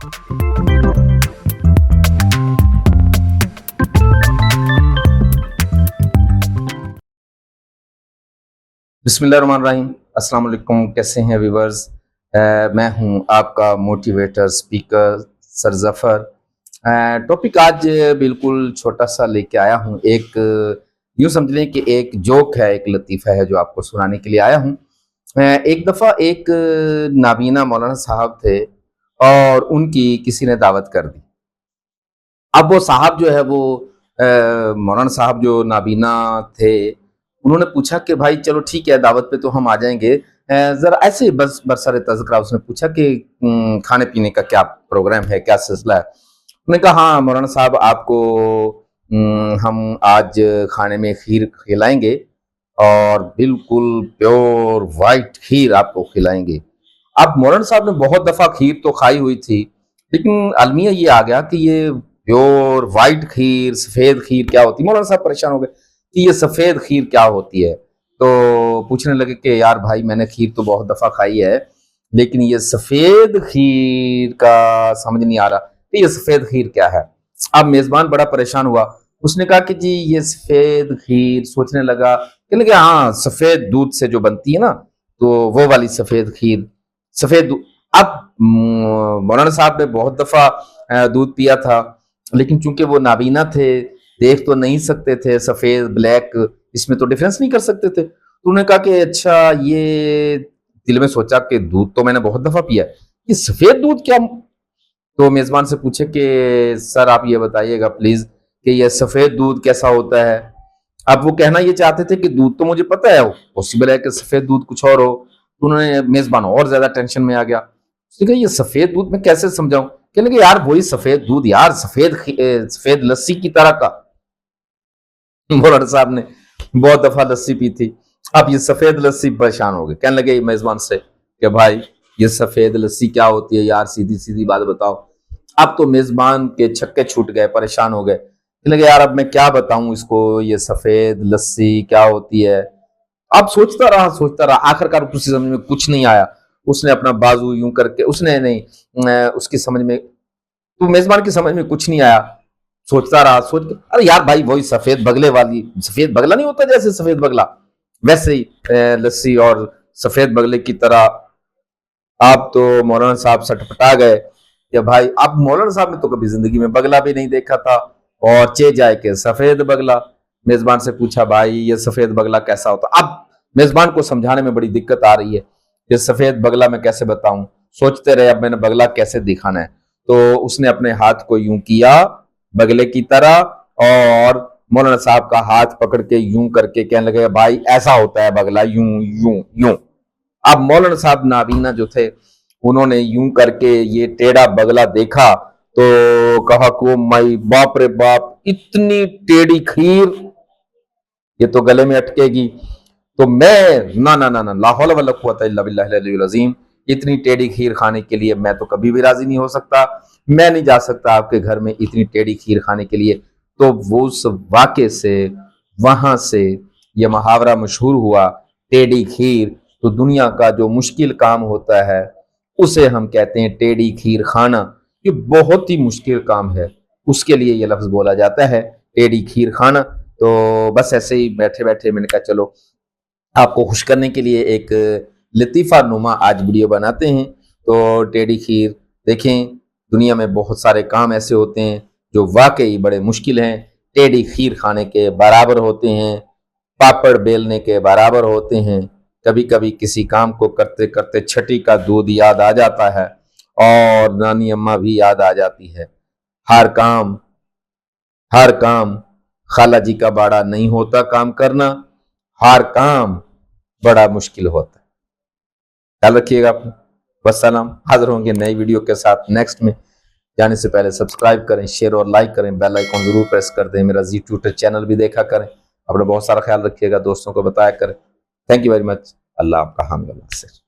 बिस्मिल्लाहिर्रहमानिर्रहीम। अस्सलाम वालेकुम, कैसे हैं व्यूवर्स। मैं हूं आपका motivator speaker sir Zafar. Topic आज बिल्कुल छोटा सा लेके आया हूं। एक यूँ समझ लें कि एक जोक है, एक लतीफ़ा है जो आपको सुनाने के लिए आया हूं। एक दफ़ा एक नाबीना मौलाना साहब थे और उनकी किसी ने दावत कर दी। अब वो साहब जो है वो मौलाना साहब जो नाबीना थे, उन्होंने पूछा कि भाई चलो ठीक है, दावत पे तो हम आ जाएंगे, जरा ऐसे ही बस बरसरे तज़किरा उसने पूछा कि खाने पीने का क्या प्रोग्राम है, क्या सिलसिला है। उन्होंने कहा हाँ मौलाना साहब, आपको हम आज खाने में खीर खिलाएंगे और बिल्कुल प्योर वाइट खीर आपको खिलाएंगे। अब मौलाना साहब ने बहुत दफ़ा खीर तो खाई हुई थी, लेकिन अलमिया ये आ गया कि ये प्योर वाइट खीर, सफ़ेद खीर क्या होती है। मौलाना साहब परेशान हो गए कि ये सफ़ेद खीर क्या होती है। तो पूछने लगे कि यार भाई, मैंने खीर तो बहुत दफ़ा खाई है, लेकिन ये सफ़ेद खीर का समझ नहीं आ रहा कि ये सफ़ेद खीर क्या है। अब मेज़बान बड़ा परेशान हुआ। उसने कहा कि जी ये सफ़ेद खीर, सोचने लगा, कहने लगे हाँ सफ़ेद दूध से जो बनती है ना, तो वो वाली सफ़ेद खीर, सफ़ेद दूध। अब मौलाना साहब ने बहुत दफ़ा दूध पिया था, लेकिन चूंकि वो नाबीना थे, देख तो नहीं सकते थे, सफ़ेद ब्लैक इसमें तो डिफरेंस नहीं कर सकते थे। तो उन्होंने कहा कि अच्छा, ये दिल में सोचा कि दूध तो मैंने बहुत दफ़ा पिया, ये सफ़ेद दूध क्या। तो मेज़बान से पूछे कि सर आप ये बताइएगा प्लीज़ कि ये सफ़ेद दूध कैसा होता है। अब वो कहना ये चाहते थे कि दूध तो मुझे पता है, पॉसिबल है कि सफ़ेद दूध कुछ और हो। तो उन्होंने, मेज़बान और ज़्यादा टेंशन में आ गया। उसने कहा ये सफ़ेद दूध मैं कैसे समझाऊं। कहने लगे यार वही सफ़ेद दूध यार, सफ़ेद लस्सी की तरह का। मौलाना साहब ने बहुत दफ़ा लस्सी पी थी, अब ये सफ़ेद लस्सी परेशान हो गए। कहने लगे मेज़बान से कि भाई ये सफ़ेद लस्सी क्या होती है यार, सीधी सीधी बात बताओ। अब तो मेज़बान के छक्के छूट गए, परेशान हो गए। कहने लगे यार अब मैं क्या बताऊं इसको, ये सफ़ेद लस्सी क्या होती है। अब सोचता रहा, आखिरकार उसकी समझ में कुछ नहीं आया। उसने अपना बाजू यूं करके, उसने नहीं, उसकी समझ में, तो मेज़बान की समझ में कुछ नहीं आया। सोचता रहा, सोच के अरे यार भाई वही सफ़ेद बगले वाली, सफ़ेद बगला नहीं होता जैसे सफ़ेद बगला, वैसे ही लस्सी और सफ़ेद बगले की तरह। आप तो मौलाना साहब सटपटा गए कि भाई, अब मौलाना साहब ने तो कभी जिंदगी में बगला भी नहीं देखा था, और चे जाए के सफ़ेद बगला। मेज़बान से पूछा भाई ये सफ़ेद बगला कैसा होता। अब मेज़बान को समझाने में बड़ी दिक्कत आ रही है, ये सफ़ेद बगला मैं कैसे बताऊं। सोचते रहे अब मैंने बगला कैसे दिखाना है। तो उसने अपने हाथ को यूं किया बगले की तरह, और मौलाना साहब का हाथ पकड़ के यूं करके कहने लगे भाई ऐसा होता है बगला, यूं यूं यूं। अब मौलाना साहब नाबीना जो थे, उन्होंने यूं करके ये टेढ़ा बगला देखा तो कहा को माई बाप रे बाप, इतनी टेढ़ी खीर, ये तो गले में अटकेगी। तो मैं ना ना ना ना, ला हौला वला कुव्वता इल्ला बिल्लाहिल अलीयुल अज़ीम, इतनी टेढ़ी खीर खाने के लिए मैं तो कभी भी राजी नहीं हो सकता। मैं नहीं जा सकता आपके घर में इतनी टेढ़ी खीर खाने के लिए। तो वो उस वाक़े से, वहां से ये मुहावरा मशहूर हुआ, टेढ़ी खीर। तो दुनिया का जो मुश्किल काम होता है उसे हम कहते हैं टेढ़ी खीर खाना। ये बहुत ही मुश्किल काम है, उसके लिए ये लफ्ज बोला जाता है टेढ़ी खीर खाना। तो बस ऐसे ही बैठे बैठे मैंने कहा चलो आपको खुश करने के लिए एक लतीफ़ा नुमा आज वीडियो बनाते हैं। तो टेढ़ी खीर देखें, दुनिया में बहुत सारे काम ऐसे होते हैं जो वाकई बड़े मुश्किल हैं, टेढ़ी खीर खाने के बराबर होते हैं, पापड़ बेलने के बराबर होते हैं। कभी कभी किसी काम को करते करते छठी का दूध याद आ जाता है और नानी अम्मा भी याद आ जाती है। हर काम हर काम खाला जी का बाड़ा नहीं होता काम करना, हर काम बड़ा मुश्किल होता है। ख्याल रखिएगा अपना। वस्सलाम। हाजिर होंगे नई वीडियो के साथ नेक्स्ट में। जाने से पहले सब्सक्राइब करें, शेयर और लाइक करें, बेल आइकॉन जरूर प्रेस कर दें। मेरा जी ट्विटर चैनल भी देखा करें। अपना बहुत सारा ख्याल रखिएगा, दोस्तों को बताया करें। Thank you very much. Allah आपका हामी और नासिर।